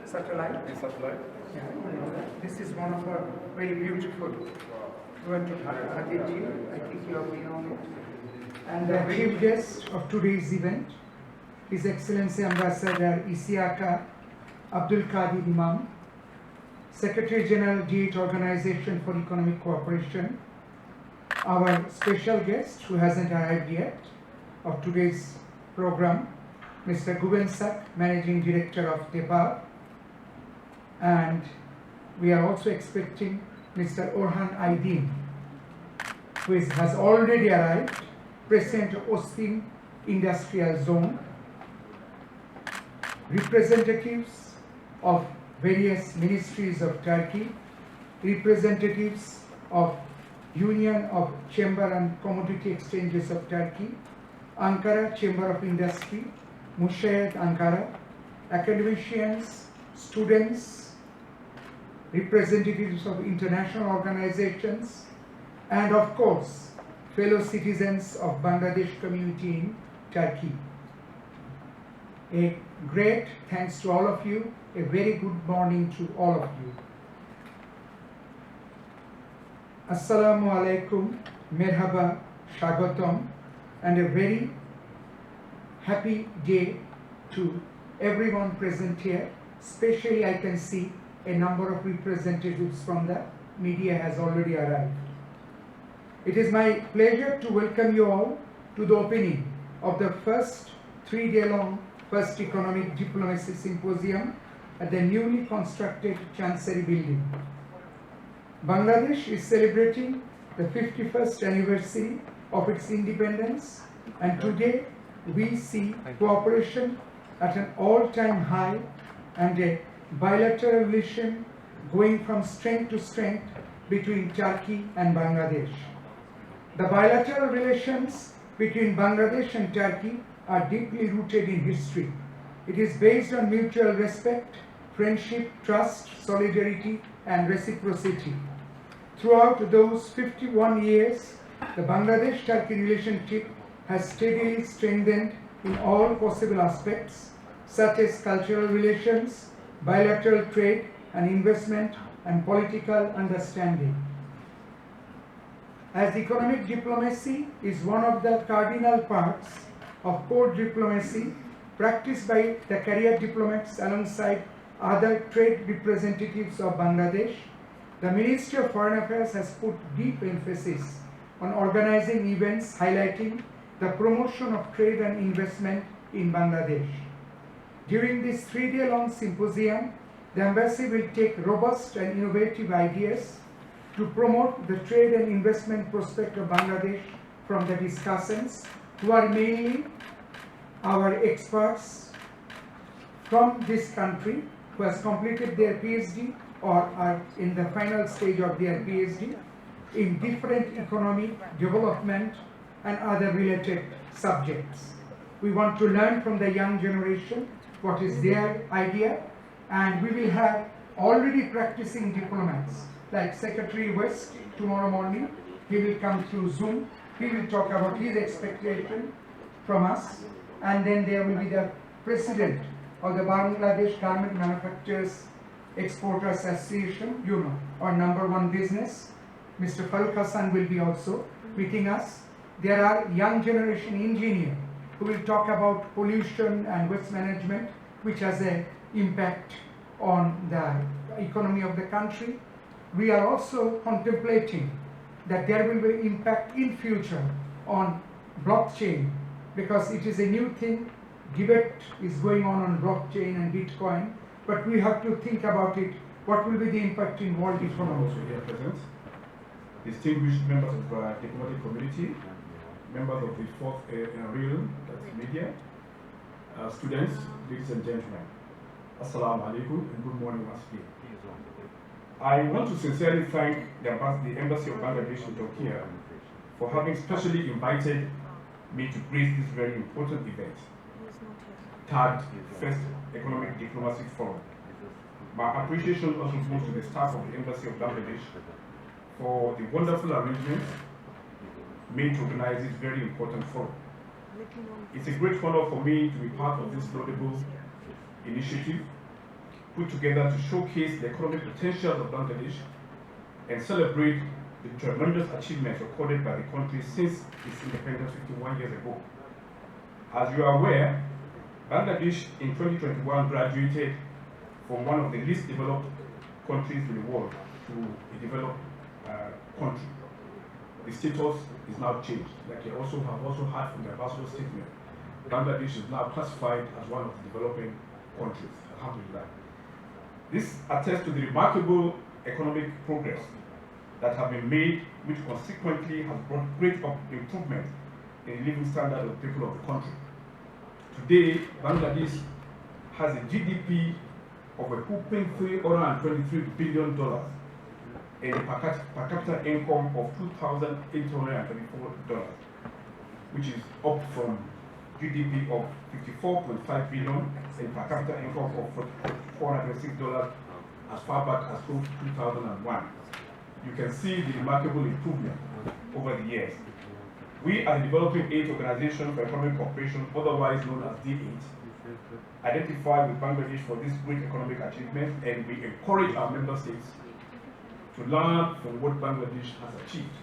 satellite. A satellite? Yeah, you know that. This is one of our very beautiful. We went to Hadiji, I think you have been on it. And the chief guest of today's event, His Excellency Ambassador Isiaka Abdul Qadir Imam, Secretary General D8 Organization for Economic Cooperation, our special guest who hasn't arrived yet of today's program, Mr. Guben Sak, Managing Director of DEPA, and we are also expecting Mr. Orhan Aydin, who has already arrived, President of Ostim Industrial Zone, representatives of various ministries of Turkey, representatives of Union of Chamber and Commodity Exchanges of Turkey, Ankara Chamber of Industry, Mushayet Ankara, academicians, students, representatives of international organizations, and of course, fellow citizens of Bangladesh community in Turkey. A great thanks to all of you, a very good morning to all of you. Assalamu alaikum, merhaba, shagatam, and a very happy day to everyone present here. Especially I can see a number of representatives from the media has already arrived. It is my pleasure to welcome you all to the opening of the first 3-day-long First Economic Diplomacy Symposium at the newly constructed Chancery Building. Bangladesh is celebrating the 51st anniversary of its independence, and today we see cooperation at an all-time high and a bilateral relation going from strength to strength between Turkey and Bangladesh. The bilateral relations between Bangladesh and Turkey are deeply rooted in history. It is based on mutual respect, friendship, trust, solidarity, and reciprocity. Throughout those 51 years, the Bangladesh-Turkey relationship has steadily strengthened in all possible aspects, such as cultural relations, bilateral trade and investment, and political understanding. As economic diplomacy is one of the cardinal parts of court diplomacy practiced by the career diplomats alongside other trade representatives of Bangladesh, the Ministry of Foreign Affairs has put deep emphasis on organizing events highlighting the promotion of trade and investment in Bangladesh. During this 3-day-long symposium, the embassy will take robust and innovative ideas to promote the trade and investment prospect of Bangladesh from the discussants, who are mainly our experts from this country who has completed their PhD or are in the final stage of their PhD in different economic, development, and other related subjects. We want to learn from the young generation what is their idea, and we will have already practicing diplomats like Secretary West tomorrow morning. He will come through Zoom. He will talk about his expectation from us, and then there will be the president of the Bangladesh Garment Manufacturers Exporters Association, you know, our #1 business. Mr. Farooq Hassan will be also meeting us. There are young generation engineers who will talk about pollution and waste management, which has an impact on the economy of the country. We are also contemplating that there will be impact in future on blockchain, because it is a new thing. Debate is going on blockchain and Bitcoin, but we have to think about it. What will be the impact in world economy? Also here present, distinguished members of the diplomatic community, members of the fourth realm, that's media, students, ladies and gentlemen. Assalamu alaikum and good morning once again. I want to sincerely thank the Embassy of Bangladesh in Turkey for having specially invited me to grace this very important event, tagged First Economic Diplomacy Forum. My appreciation also goes to the staff of the Embassy of Bangladesh for the wonderful arrangements made to organize this very important forum. It's a great honor for me to be part of this laudable initiative put together to showcase the economic potential of Bangladesh and celebrate the tremendous achievements recorded by the country since its independence 51 years ago. As you are aware, Bangladesh in 2021 graduated from one of the least developed countries in the world to a developed country. The status is now changed. Like you have also heard from the ambassador's statement, Bangladesh is now classified as one of the developing countries. Alhamdulillah. This attests to the remarkable economic progress that have been made, which consequently has brought great improvement in the living standard of the people of the country. Today, Bangladesh has a GDP of a whopping $323 billion and a per capita income of $2,834, which is up from GDP of $54.5 billion and per capita income of $406 as far back as 2001. You can see the remarkable improvement over the years. We, as the Developing Aid Organization for Economic Cooperation, otherwise known as D8, identify with Bangladesh for this great economic achievement, and we encourage our member states to learn from what Bangladesh has achieved.